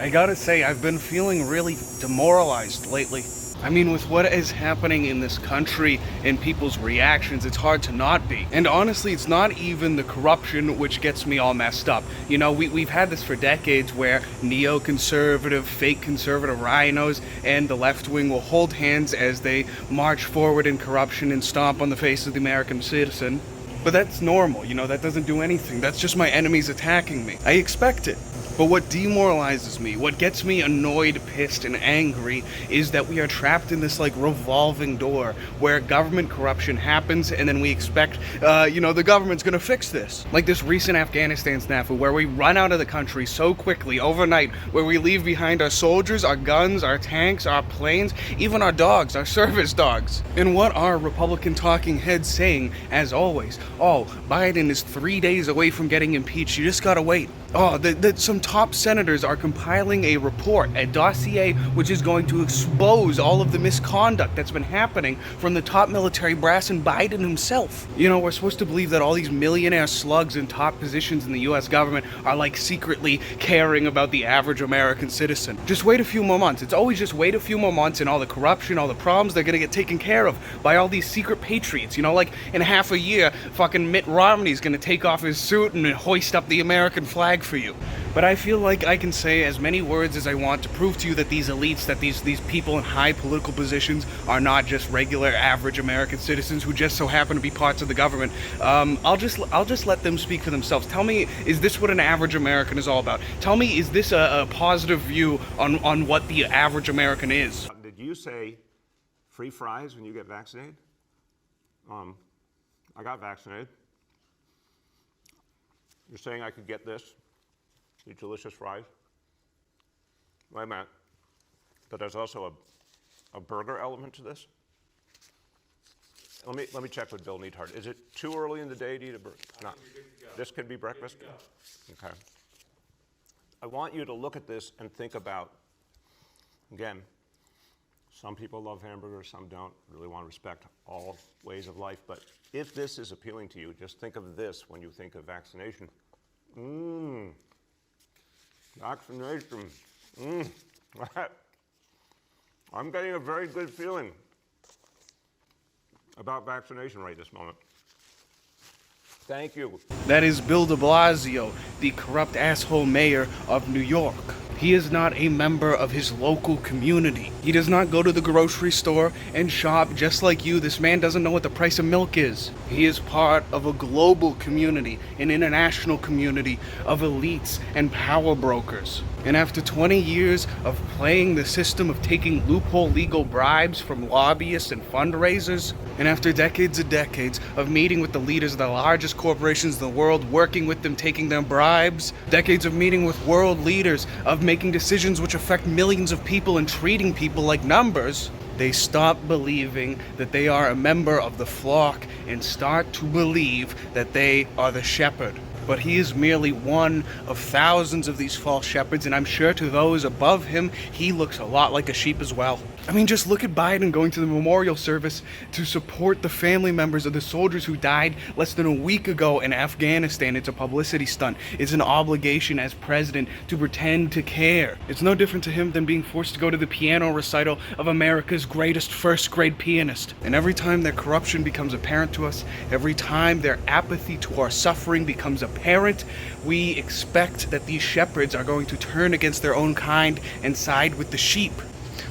I gotta say, I've been feeling really demoralized lately. I mean, with what is happening in this country and people's reactions, it's hard to not be. And honestly, it's not even the corruption which gets me all messed up. You know, we've had this for decades where neoconservative, fake conservative rhinos and the left wing will hold hands as they march forward in corruption and stomp on the face of the American citizen. But that's normal, you know, that doesn't do anything. That's just my enemies attacking me. I expect it. But what demoralizes me, what gets me annoyed, pissed, and angry is that we are trapped in this like revolving door where government corruption happens and then we expect, the government's gonna fix this. Like this recent Afghanistan snafu where we run out of the country so quickly overnight, where we leave behind our soldiers, our guns, our tanks, our planes, even our dogs, our service dogs. And what are Republican talking heads saying as always? Oh, Biden is 3 days away from getting impeached, you just gotta wait. Oh, some top senators are compiling a report, a dossier, which is going to expose all of the misconduct that's been happening from the top military brass and Biden himself. You know, we're supposed to believe that all these millionaire slugs in top positions in the US government are like secretly caring about the average American citizen. Just wait a few more months. It's always just wait a few more months and all the corruption, all the problems, they're gonna get taken care of by all these secret patriots. You know, like in half a year, fucking Mitt Romney's gonna take off his suit and hoist up the American flag for you. But I feel like I can say as many words as I want to prove to you that these elites, that these people in high political positions are not just regular average American citizens who just so happen to be parts of the government. I'll just let them speak for themselves. Tell me, is this what an average American is all about? Tell me, is this a positive view on what the average American is? Did you say free fries when you get vaccinated? I got vaccinated. You're saying I could get this? These delicious fries? Wait a minute. But there's also a burger element to this? Let me check with Bill Neathart. Is it too early in the day to eat a burger? No. This could be breakfast? Okay. I want you to look at this and think about, again, some people love hamburgers, some don't. Really want to respect all ways of life. But if this is appealing to you, just think of this when you think of vaccination. Vaccination. I'm getting a very good feeling about vaccination right this moment. Thank you. That is Bill de Blasio, the corrupt asshole mayor of New York. He is not a member of his local community. He does not go to the grocery store and shop just like you. This man doesn't know what the price of milk is. He is part of a global community, an international community of elites and power brokers. And after 20 years of playing the system of taking loophole legal bribes from lobbyists and fundraisers, and after decades and decades of meeting with the leaders of the largest corporations in the world, working with them, taking their bribes, decades of meeting with world leaders, of making decisions which affect millions of people and treating people like numbers, they stop believing that they are a member of the flock and start to believe that they are the shepherd. But he is merely one of thousands of these false shepherds, and I'm sure to those above him, he looks a lot like a sheep as well. I mean, just look at Biden going to the memorial service to support the family members of the soldiers who died less than a week ago in Afghanistan. It's a publicity stunt. It's an obligation as president to pretend to care. It's no different to him than being forced to go to the piano recital of America's greatest first-grade pianist. And every time their corruption becomes apparent to us, every time their apathy to our suffering becomes apparent, we expect that these shepherds are going to turn against their own kind and side with the sheep.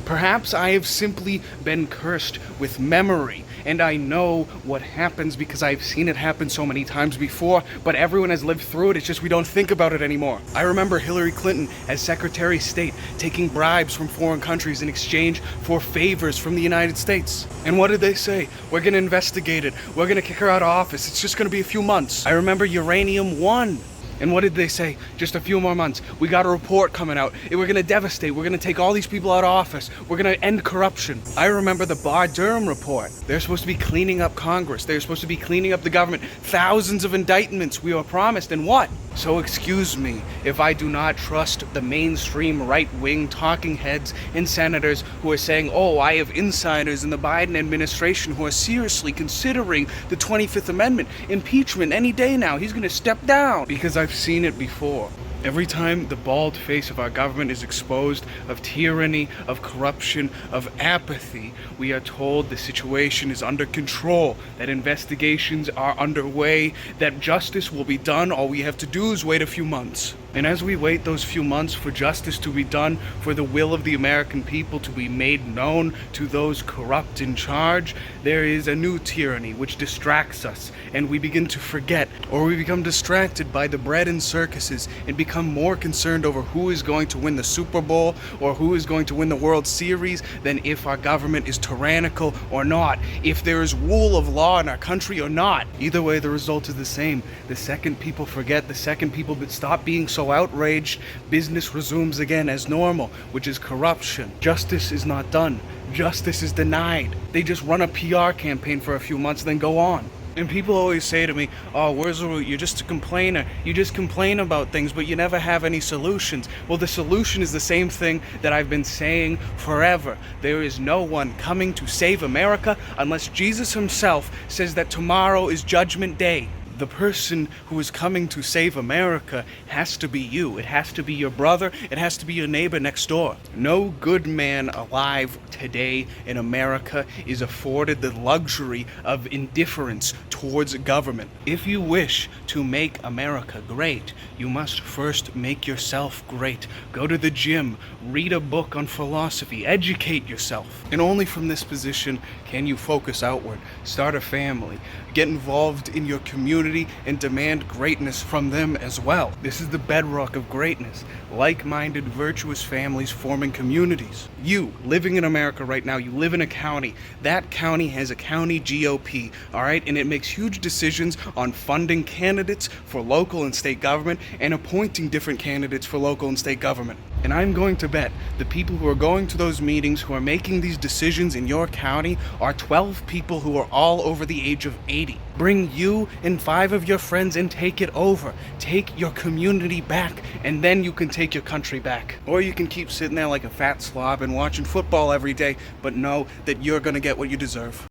Perhaps I have simply been cursed with memory, and I know what happens because I've seen it happen so many times before, but everyone has lived through it. It's just we don't think about it anymore. I remember Hillary Clinton as Secretary of State taking bribes from foreign countries in exchange for favors from the United States. And what did they say? We're going to investigate it. We're going to kick her out of office. It's just going to be a few months. I remember Uranium One. And what did they say? Just a few more months. We got a report coming out. We're going to devastate. We're going to take all these people out of office. We're going to end corruption. I remember the Barr-Durham report. They're supposed to be cleaning up Congress. They're supposed to be cleaning up the government. Thousands of indictments we were promised. And what? So excuse me if I do not trust the mainstream right-wing talking heads and senators who are saying, oh, I have insiders in the Biden administration who are seriously considering the 25th Amendment. Impeachment any day now. He's going to step down. Because I've seen it before. Every time the bald face of our government is exposed of tyranny, of corruption, of apathy, we are told the situation is under control, that investigations are underway, that justice will be done. All we have to do is wait a few months. And as we wait those few months for justice to be done, for the will of the American people to be made known to those corrupt in charge, there is a new tyranny which distracts us, and we begin to forget, or we become distracted by the bread and circuses and become more concerned over who is going to win the Super Bowl or who is going to win the World Series than if our government is tyrannical or not, if there is rule of law in our country or not. Either way, the result is the same. The second people forget, the second people stop being so outraged, business resumes again as normal, which is corruption. Justice is not done. Justice is denied. They just run a PR campaign for a few months, then go on. And people always say to me, oh, Wurzelroot, you're just a complainer. You just complain about things, but you never have any solutions. Well, the solution is the same thing that I've been saying forever. There is no one coming to save America unless Jesus himself says that tomorrow is Judgment Day. The person who is coming to save America has to be you. It has to be your brother. It has to be your neighbor next door. No good man alive today in America is afforded the luxury of indifference towards government. If you wish to make America great, you must first make yourself great. Go to the gym, read a book on philosophy, educate yourself. And only from this position can you focus outward, start a family, get involved in your community, and demand greatness from them as well. This is the bedrock of greatness. Like-minded, virtuous families forming communities. You, living in America right now, you live in a county. That county has a county GOP, all right? And it makes huge decisions on funding candidates for local and state government and appointing different candidates for local and state government. And I'm going to bet the people who are going to those meetings, who are making these decisions in your county, are 12 people who are all over the age of 80. Bring you and 5 of your friends and take it over. Take your community back, and then you can take your country back. Or you can keep sitting there like a fat slob and watching football every day, but know that you're gonna get what you deserve.